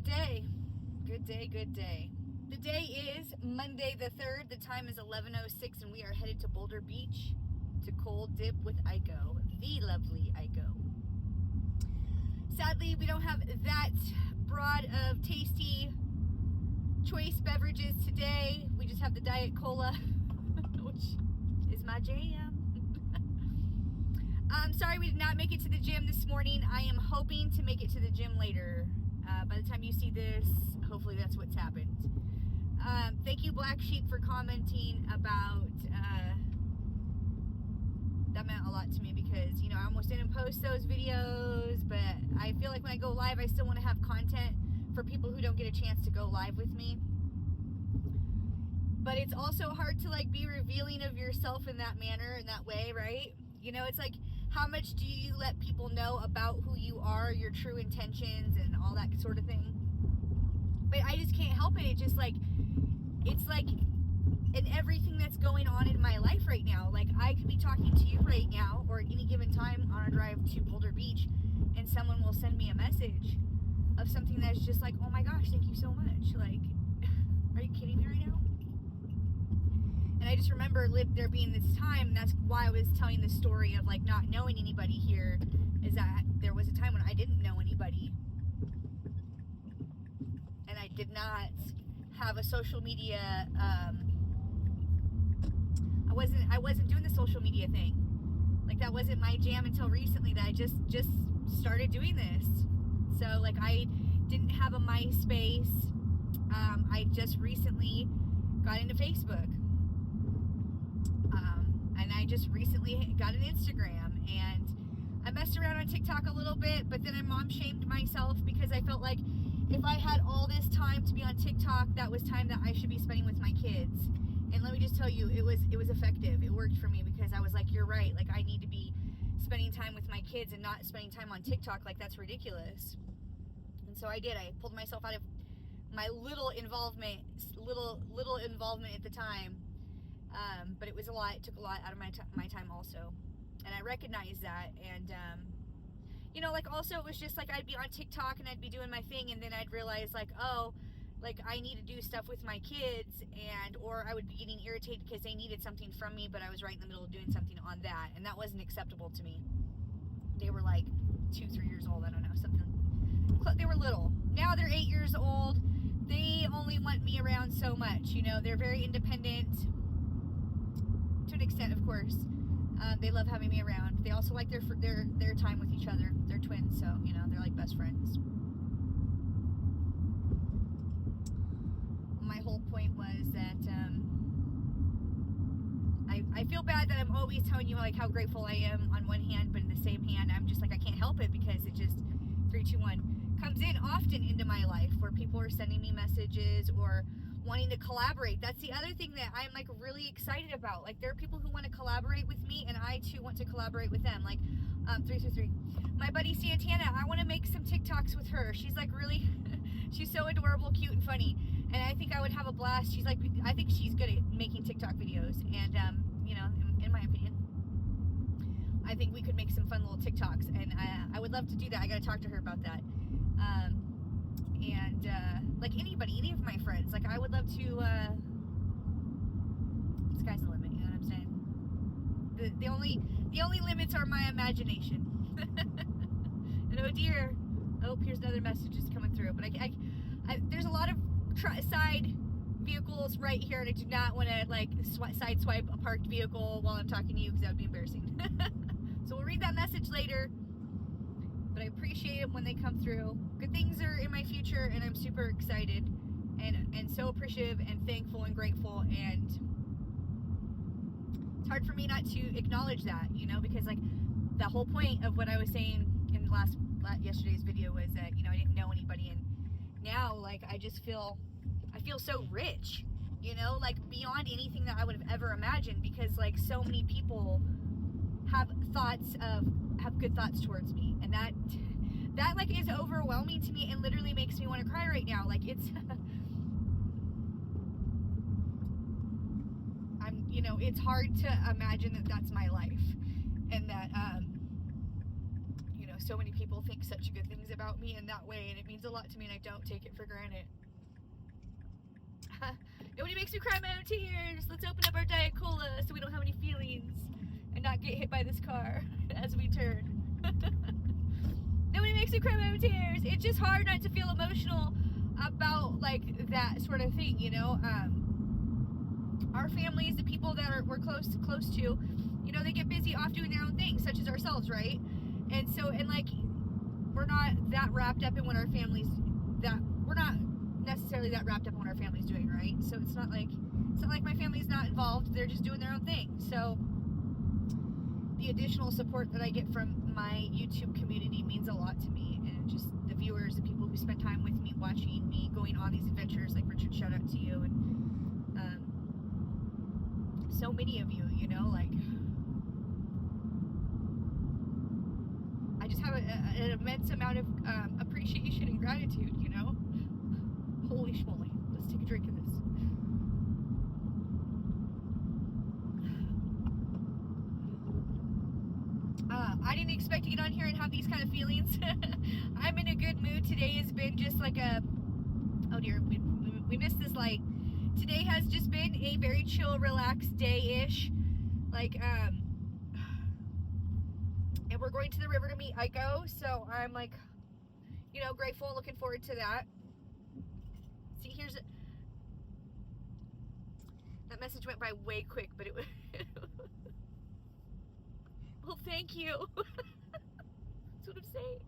Good day. Good day, good day. The day is Monday the 3rd. The time is 11:06 and we are headed to Boulder Beach to cold dip with Aiko, the lovely Aiko. Sadly, we don't have that broad of tasty choice beverages today. We just have the Diet Cola, which is my jam. I'm sorry we did not make it to the gym this morning. I am hoping to make it to the gym later. By the time you see this, hopefully that's what's happened. Thank you, Black Sheep, for commenting about, that meant a lot to me because, I almost didn't post those videos, but I feel like when I go live, I still want to have content for people who don't get a chance to go live with me. But it's also hard to be revealing of yourself in that manner, in that way, right? It's like, how much do you let people know about who you are, your true intentions, and all that sort of thing? But I just can't help it. It's like in everything that's going on in my life right now. Like, I could be talking to you right now, or at any given time on our drive to Boulder Beach, and someone will send me a message of something that's just like, oh my gosh, thank you so much. Like, are you kidding me right now? And I just remember there being this time, and that's why I was telling the story of not knowing anybody here, is that there was a time when I didn't know anybody. And I did not have a social media, I wasn't doing the social media thing. That wasn't my jam until recently, that I just started doing this. So I didn't have a MySpace. I just recently got into Facebook. And I just recently got an Instagram, and I messed around on TikTok a little bit, but then I mom shamed myself because I felt like if I had all this time to be on TikTok, that was time that I should be spending with my kids. And let me just tell you, it was effective. It worked for me because I was like, you're right. I need to be spending time with my kids and not spending time on TikTok. That's ridiculous. And so I did. I pulled myself out of my little involvement at the time. But it was a lot. It took a lot out of my time also. And I recognized that. And, also it was just I'd be on TikTok and I'd be doing my thing, and then I'd realize I need to do stuff with my kids, or I would be getting irritated because they needed something from me, but I was right in the middle of doing something on that, and that wasn't acceptable to me. They were 2-3 years old. I don't know, something. They were little. Now they're 8 years old. They only want me around so much. They're very independent. To an extent, of course. They love having me around. They also like their time with each other. They're twins, so they're like best friends. My whole point was that I feel bad that I'm always telling you how grateful I am on one hand, but in the same hand, I'm just I can't help it because it just 3, 2, 1 comes in often into my life where people are sending me messages or wanting to collaborate. That's the other thing that I'm really excited about. there are people who want to collaborate with me, and I too want to collaborate with them. 333. My buddy Santana, I want to make some TikToks with her. She's really, she's so adorable, cute, and funny, and I think I would have a blast. I think she's good at making TikTok videos, and in my opinion, I think we could make some fun little TikToks, and I would love to do that. I got to talk to her about that. And anybody, any of my friends, I would love to, sky's the limit, you know what I'm saying? The only limits are my imagination. And oh dear, here's another message just coming through, but I there's a lot of side vehicles right here, and I do not want to side swipe a parked vehicle while I'm talking to you because that would be embarrassing. So we'll read that message later. But I appreciate it when they come through. Good things are in my future, and I'm super excited and so appreciative and thankful and grateful. And it's hard for me not to acknowledge that, because the whole point of what I was saying in yesterday's video was that I didn't know anybody, and now I feel so rich, beyond anything that I would have ever imagined, because so many people have good thoughts towards me, and that is overwhelming to me and literally makes me want to cry right now. It's hard to imagine that that's my life, and that so many people think such good things about me in that way, and it means a lot to me, and I don't take it for granted. Nobody makes me cry my own tears. Let's open up our Diet Cola so we don't have any feelings and not get hit by this car as we turn. Nobody makes me cry my own tears. It's just hard not to feel emotional about like that sort of thing, you know. Our families, the people that we're close to, you know, they get busy off doing their own things, such as ourselves, right? And so, and like, we're not that wrapped up in what our families, we're not necessarily that wrapped up in what our family's doing, right? So it's not like my family's not involved, they're just doing their own thing. So the additional support that I get from my YouTube community means a lot to me, and just the viewers, the people who spend time with me, watching me going on these adventures, like Richard, shout out to you, and so many of you, you know, like, I just have an immense amount of appreciation and gratitude, you know. Holy schmoly, let's take a drink of this. I didn't expect to get on here and have these kind of feelings. I'm in a good mood. Today has been just like oh dear, we missed this light. Today has just been a very chill, relaxed day-ish. Like, and we're going to the river to meet Aiko, so I'm like, you know, grateful and looking forward to that. See, that message went by way quick, but it was, well, thank you. That's what I'm saying.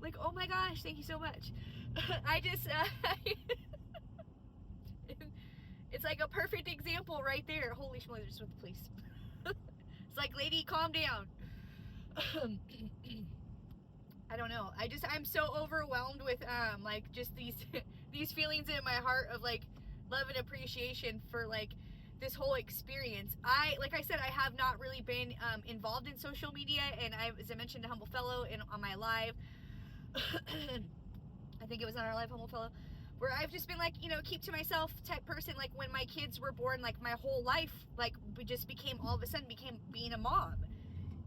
Like, oh my gosh, thank you so much. I just, it's like a perfect example right there. Holy schmoly, just with the police. It's like, lady, calm down. I don't know. I'm so overwhelmed with like just these feelings in my heart of like love and appreciation for like this whole experience. Like I said, I have not really been involved in social media, and as I mentioned to Humble Fellow on my live, I think it was on our live, Humble Fellow, where I've just been like, you know, keep to myself type person. Like when my kids were born, like my whole life, like just became all of a sudden being a mom.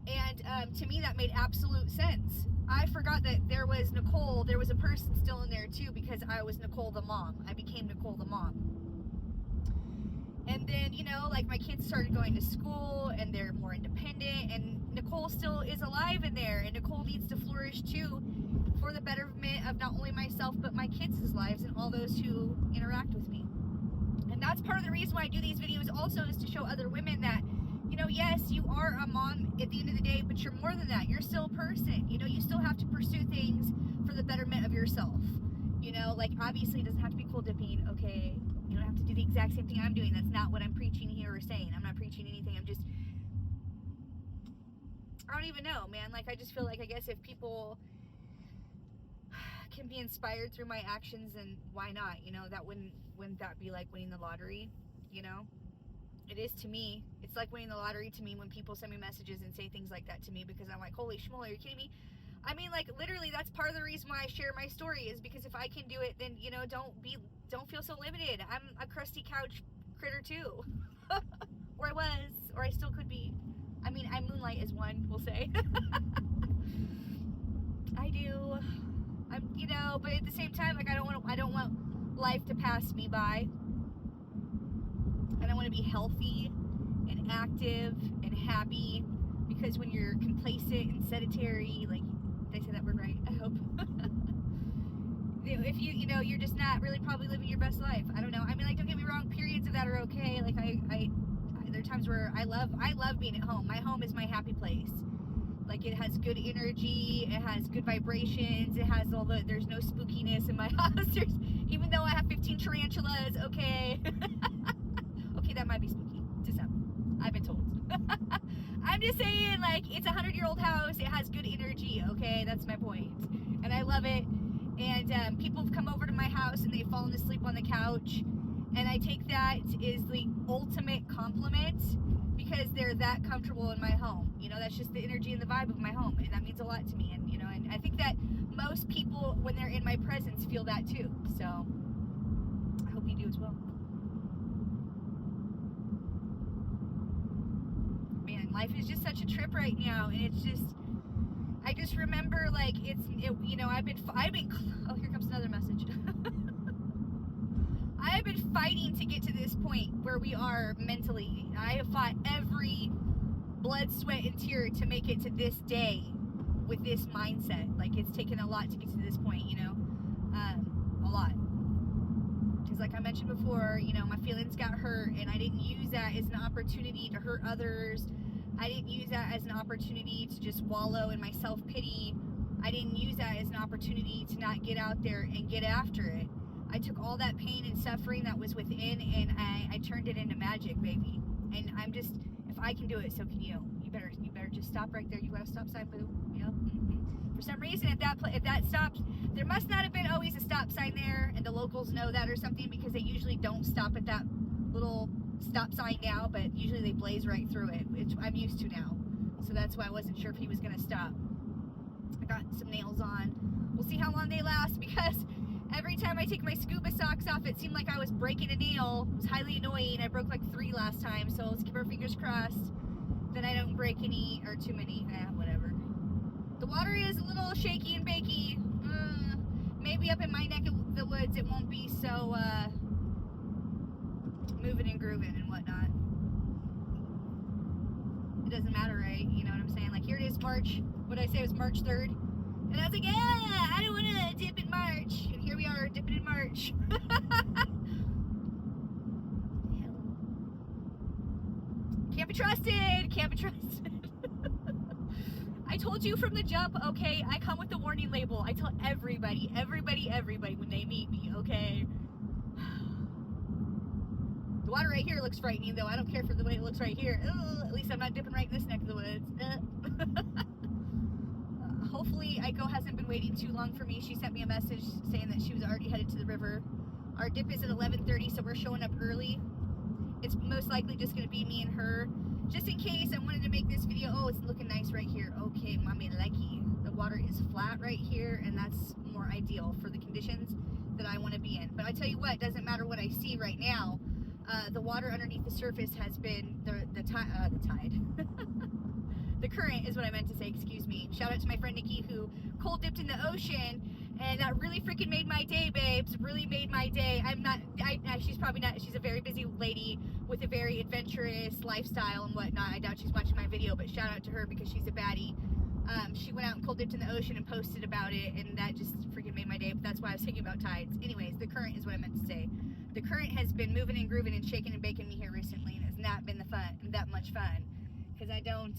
And to me, that made absolute sense. I forgot that there was Nicole, there was a person still in there too, because I was Nicole the mom. I became Nicole the mom. And then, you know, like my kids started going to school and they're more independent, and Nicole still is alive in there, and Nicole needs to flourish too for the betterment of not only myself but my kids' lives and all those who interact with me. And that's part of the reason why I do these videos also, is to show other women that, you know, yes, you are a mom at the end of the day, but you're more than that. You're still a person. You know, you still have to pursue things for the betterment of yourself. You know, like obviously it doesn't have to be cool dipping, okay? You don't have to do the exact same thing I'm doing. That's not what I'm preaching here or saying. I'm not preaching anything. I don't even know, man. Like, I just feel like, I guess if people can be inspired through my actions, then why not? You know, wouldn't that be like winning the lottery? You know? It is to me. It's like winning the lottery to me when people send me messages and say things like that to me, because I'm like, holy schmoly, are you kidding me? I mean, like, literally, that's part of the reason why I share my story, is because if I can do it, then, you know, don't feel so limited. I'm a crusty couch critter too. Or I was, or I still could be. I mean, I moonlight as one, we'll say. I do. You know, but at the same time, like, I don't want life to pass me by. And I want to be healthy and active and happy, because when you're complacent and sedentary, like, did I say that word right? I hope. If you know, you're just not really probably living your best life. I don't know. I mean, like, don't get me wrong, periods of that are okay. Like, there are times where I love being at home. My home is my happy place. Like, it has good energy, it has good vibrations, it has there's no spookiness in my house. Even though I have 15 tarantulas, okay. Okay, that might be spooky to some. I've been told. I'm just saying, like, it's a 100-year-old house. It has good energy, okay? That's my point. And I love it. And people have come over to my house and they've fallen asleep on the couch. And I take that as the ultimate compliment, because they're that comfortable in my home. You know, that's just the energy and the vibe of my home. And that means a lot to me. And, you know, and I think that most people, when they're in my presence, feel that too. So I hope you do as well. Man, life is just such a trip right now, and it's just, I just remember like you know, I've been oh, here comes another message. I have been fighting to get to this point where we are mentally. I have fought every blood, sweat, and tear to make it to this day with this mindset. Like, it's taken a lot to get to this point, you know, a lot. Because like I mentioned before, you know, my feelings got hurt, and I didn't use that as an opportunity to hurt others. I didn't use that as an opportunity to just wallow in my self-pity. I didn't use that as an opportunity to not get out there and get after it. I took all that pain and suffering that was within, and I turned it into magic, baby. And I'm just, if I can do it, so can you. You better just stop right there. You got a stop sign, boo. Yep. For some reason, at that stop, there must not have been always a stop sign there, and the locals know that or something, because they usually don't stop at that little stop sign now, but usually they blaze right through it, which I'm used to now. So that's why I wasn't sure if he was gonna stop. I got some nails on. We'll see how long they last, because every time I take my scuba socks off, it seemed like I was breaking a nail. It was highly annoying. I broke like 3 last time, so let's keep our fingers crossed that I don't break any, or too many. Whatever. The water is a little shaky and bakey. Maybe up in my neck of the woods it won't be so moving and grooving and whatnot. It doesn't matter, right? You know what I'm saying? Like, here it is, March. What did I say? It was March 3rd. And I was like, yeah, I don't want to dip in March. And here we are, dipping in March. Can't be trusted. Can't be trusted. I told you from the jump, okay? I come with the warning label. I tell everybody when they meet me, okay? The water right here looks frightening, though. I don't care for the way it looks right here. At least I'm not dipping right in this neck of the woods. Hopefully Aiko hasn't been waiting too long for me. She sent me a message saying that she was already headed to the river. Our dip is at 11:30, so we're showing up early. It's most likely just going to be me and her. Just in case, I wanted to make this video. Oh, it's looking nice right here. Okay, mommy likey. The water is flat right here, and that's more ideal for the conditions that I want to be in. But I tell you what, it doesn't matter what I see right now. The water underneath the surface has been the tide. The current is what I meant to say, excuse me. Shout out to my friend Nikki, who cold dipped in the ocean, and that really freaking made my day, babes. Really made my day. She's probably not, she's a very busy lady with a very adventurous lifestyle and whatnot. I doubt she's watching my video, but shout out to her because she's a baddie. She went out and cold dipped in the ocean and posted about it, and that just freaking made my day. But that's why I was thinking about tides. Anyways, the current is what I meant to say. The current has been moving and grooving and shaking and baking me here recently, and it's not been that much fun, because I don't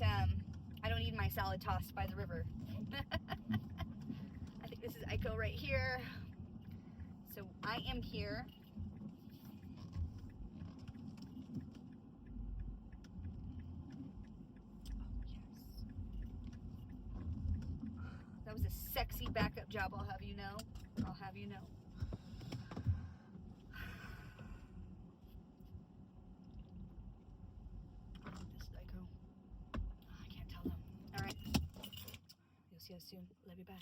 eat my salad tossed by the river. I think this is Aiko right here. So I am here. That was a sexy backup job, I'll have you know. I'll have you know. This is Aiko. I can't tell them. Alright. You'll see us soon. Love you, bye.